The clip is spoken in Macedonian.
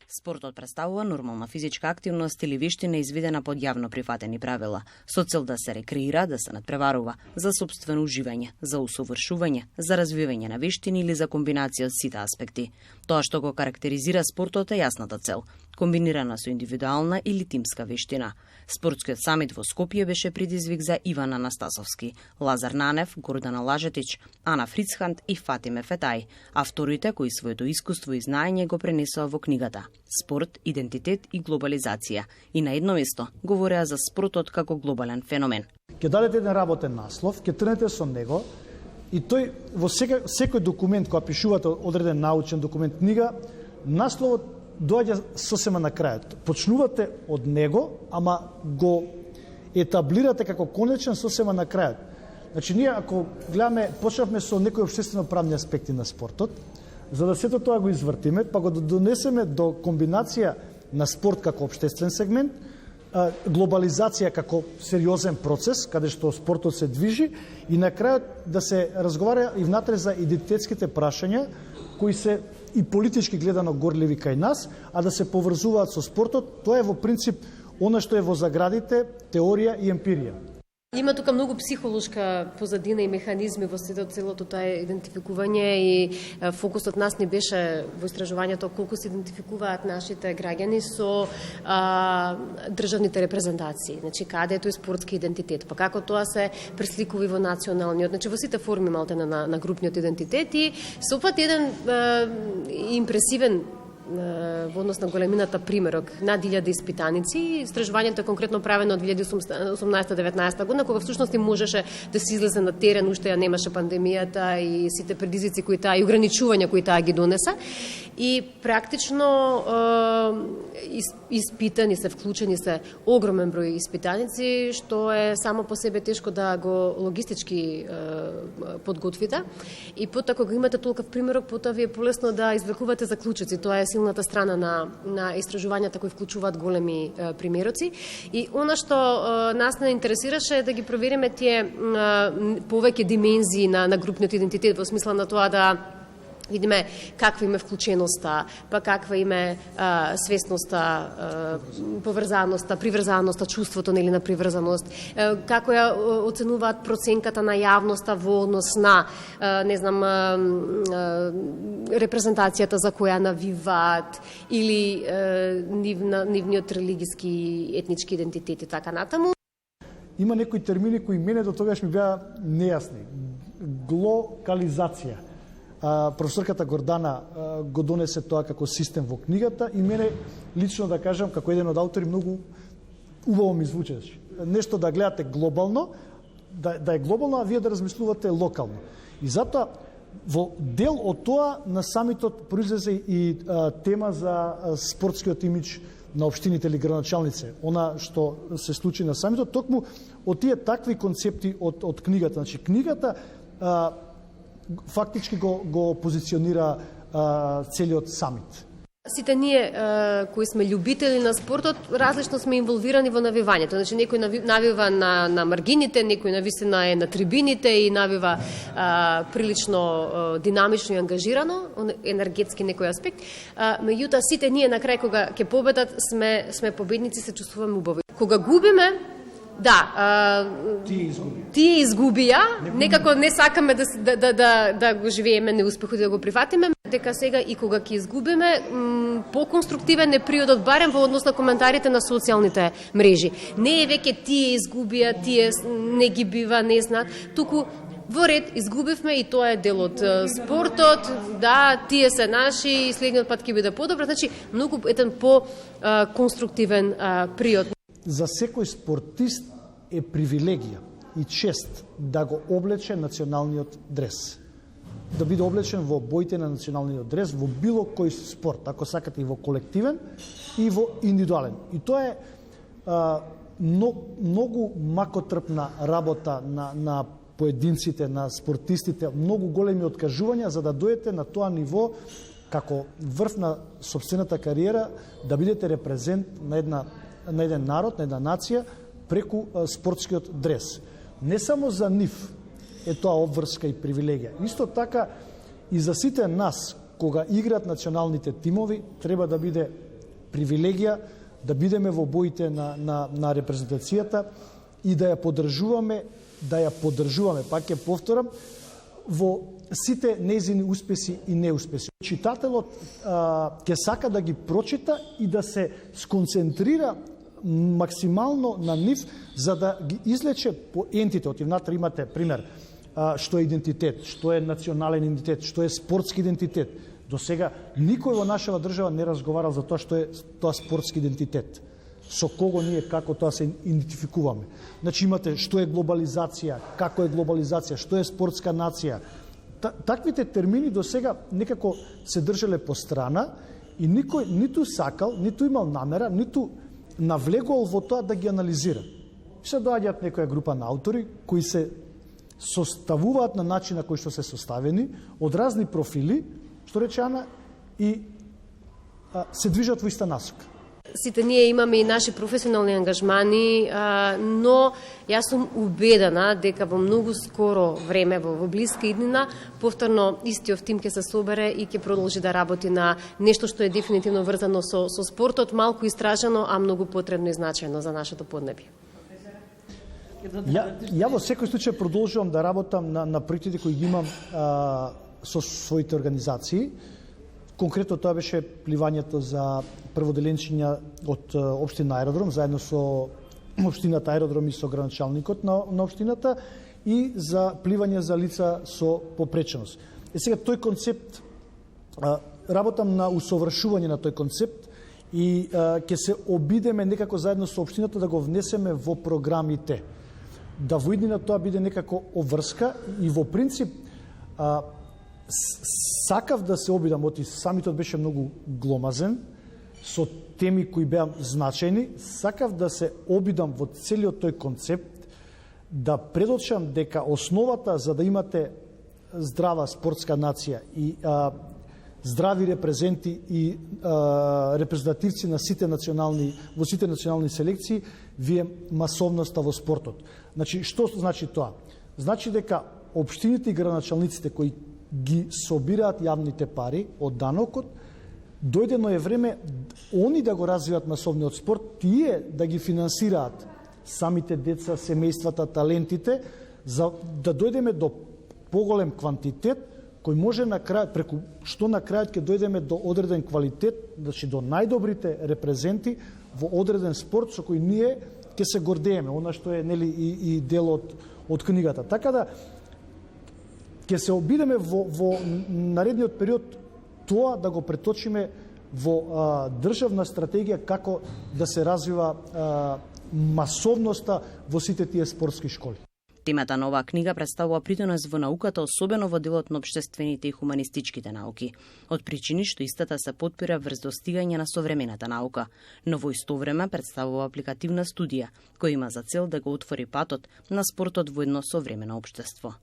Спортот представува нормална физичка активност или виштина извидена под јавно прифатени правила, со цел да се рекреира, да се надпреварува, за сопствено уживање, за усовршување, за развивање на виштини или за комбинација од сите аспекти. Тоа што го карактеризира спортот е јасната цел, комбинирана со индивидуална или тимска виштина. Спортскиот самит во Скопје беше предизвик за Иван Анастасовски, Лазар Нанев, Гордана Лажетич, Ана Фрицхант и Фатиме Фетај, авторите кои своето искуство и знаење го пренесоа во книгата Спорт, идентитет и глобализација, и на едно место говореа за спортот како глобален феномен. Ќе дадете еден работен наслов, ќе тренете со него и тој во секој документ кој пишувате одреден научен документ, книга, насловот доаѓа сосема на крајот. Почнувате од него, ама го етаблирате како конечен сосема на крајот. Значи, ние ако гледаме, почнавме со некои општествено-правни аспекти на спортот, за да сето тоа го извртиме, па го донесеме до комбинација на спорт како општествен сегмент, глобализација како сериозен процес, каде што спортот се движи, и на крајот да се разговара и внатре за идентитетските прашања, кои се и политички гледано горливи кај нас, а да се поврзуваат со спортот. Тоа е во принцип она што е во заградите, теорија и емпирија. Има тука многу психолошка позадина и механизми во целото тоа идентификување, и фокусот нас не беше во истражувањето колку се идентификуваат нашите граѓани со државните репрезентации. Значи, каде е тој спортски идентитет, па како тоа се пресликува и во националниот, значи во сите форми малте на групниот идентитет, и се опфати еден импресивен во однос на големината примерок над 1000 испитаници. Истражувањето е конкретно правено од 2018-19 година, кога всушност им можеше да се излезе на терен, уште ја немаше пандемијата и сите предизвици кои таа и ограничувања кои таа ги донесе. И практично испитани се, вклучени се огромен број испитаници, што е само по себе тешко да го логистички подготвите. И потоа кога имате толков примерок, потоа ви е полесно да извлекувате заклучоци. Тоа е силната страна на истражувањата кои вклучуваат големи примероци. И она што нас не интересираше е да ги провериме тие повеќе димензии на групниот идентитет, во смисла на тоа да видиме каква име вклученоста, па каква име свесноста, поврзаноста, приврзаноста, чувството нели на приврзаност, како ја оценуваат проценката на јавноста во однос на не знам репрезентацијата за која навиваат, или нивниот религиски етнички идентитет и така натаму. Има некои термини кои мене до тогаш ми беа нејасни. Глокализација. Професорката Гордана го донесе тоа како систем во книгата и мене лично да кажам како еден од автори многу убаво ми звучеше. Нешто да гледате глобално, да е глобално, а вие да размислувате локално. И затоа во дел од тоа на самитот произлезе и тема за спортскиот имидж на општините или градоначалници. Она што се случи на самитот, токму од тие такви концепти од книгата. Значи, книгата фактички го позиционира целиот самит. Сите ние кои сме љубители на спортот, различно сме инволвирани во навивањето. Значи, некој навива на маргините, некој навистина е на трибините и навива прилично динамично и ангажирано, енергетски некој аспект. Меѓутоа, сите ние на крај кога ќе победат сме победници, се чувствуваме убави. Кога губиме, да, тие изгубија, некако не сакаме да го живееме неуспехот, да го прифатиме, дека сега и кога ќе изгубиме, по-конструктивен е периодот, барем во однос на коментарите на социјалните мрежи. Не е веќе тие изгубија, тие не ги бива, не знаат, туку во ред изгубивме и тоа е дел од спортот, да, тие се наши и следниот пат ќе биде подобро, значи многу еден по-конструктивен период. За секој спортист е привилегија и чест да го облече националниот дрес. Да биде облечен во боите на националниот дрес во било кој спорт, ако сакате и во колективен и во индивидуален. И тоа е многу макотрпна работа на поединците, на спортистите, многу големи откажувања за да дојдете на тоа ниво како врв на сопствената кариера, да бидете репрезент на еден народ, на една нација, преку спортскиот дрес. Не само за нив е тоа обврска и привилегија. Исто така и за сите нас, кога играат националните тимови, треба да биде привилегија да бидеме во боите на репрезентацијата и да ја поддржуваме, пак ќе повторам, во сите нејзини успеси и неуспеси. Читателот ќе сака да ги прочита и да се сконцентрира максимално на нив, за да ги излече по ентитет. Внатре имате пример што е идентитет, што е национален идентитет, што е спортски идентитет. До сега никој во нашава држава не разговарал за тоа што е тоа спортски идентитет. Со кого ние, како тоа се идентификуваме. Значи имате што е глобализација, како е глобализација, што е спортска нација. Таквите термини до сега некако се држале по страна и никој ниту сакал, ниту имал намера, ниту навлегувал во тоа да ги анализира. Се доаѓаат некоја група на автори кои се составуваат на начин на кој што се составени од разни профили, што рече Ана, и се движат во иста насока. Сите ние имаме и наши професионални ангажмани, но јас сум убедена дека во многу скоро време, во блиска иднина, повторно истиот тим ќе се собере и ќе продолжи да работи на нешто што е дефинитивно врзано со спортот, малку истражено, а многу потребно и значајно за нашето поднебје. Ја во секој случај продолжувам да работам на проектите кои ги имам со своите организации. Конкретно тоа беше пливањето за прводеленчиња од општина Аеродром, заедно со општината Аеродром и со градоначалникот на општината, и за пливање за лица со попреченост. Сега тој концепт, работам на усовршување на тој концепт и ќе се обидеме некако заедно со општината да го внесеме во програмите. Да во иднина тоа биде некако обврска и во принцип сакав да се обидам, оти самитот беше многу гломазен, со теми кои беа значајни, сакав да се обидам во целиот тој концепт, да предочам дека основата за да имате здрава спортска нација и здрави репрезенти и репрезентативци на сите во сите национални селекции, вие масовноста во спортот. Значи, што значи тоа? Значи дека општините и градоначалниците кои ги собираат јавните пари од данокот, дојдено е време они да го развиваат масовниот спорт, тие да ги финансираат самите деца, семејствата, талентите, за да дојдеме до поголем квантитет, кој може на крај, преку што на крајот ќе дојдеме до одреден квалитет, значи до најдобрите репрезенти во одреден спорт со кој ние ќе се гордееме, она што е нели и дел од книгата. Така да ќе се обидеме во наредниот период тоа да го преточиме во државна стратегија како да се развива масовноста во сите тие спортски школи. Темата на оваа книга представува придонес во науката, особено во делот на општествените и хуманистичките науки, од причини што истата се потпира врз достигање на современата наука, но во исто време представува апликативна студија, која има за цел да го отвори патот на спортот во едно современо општество.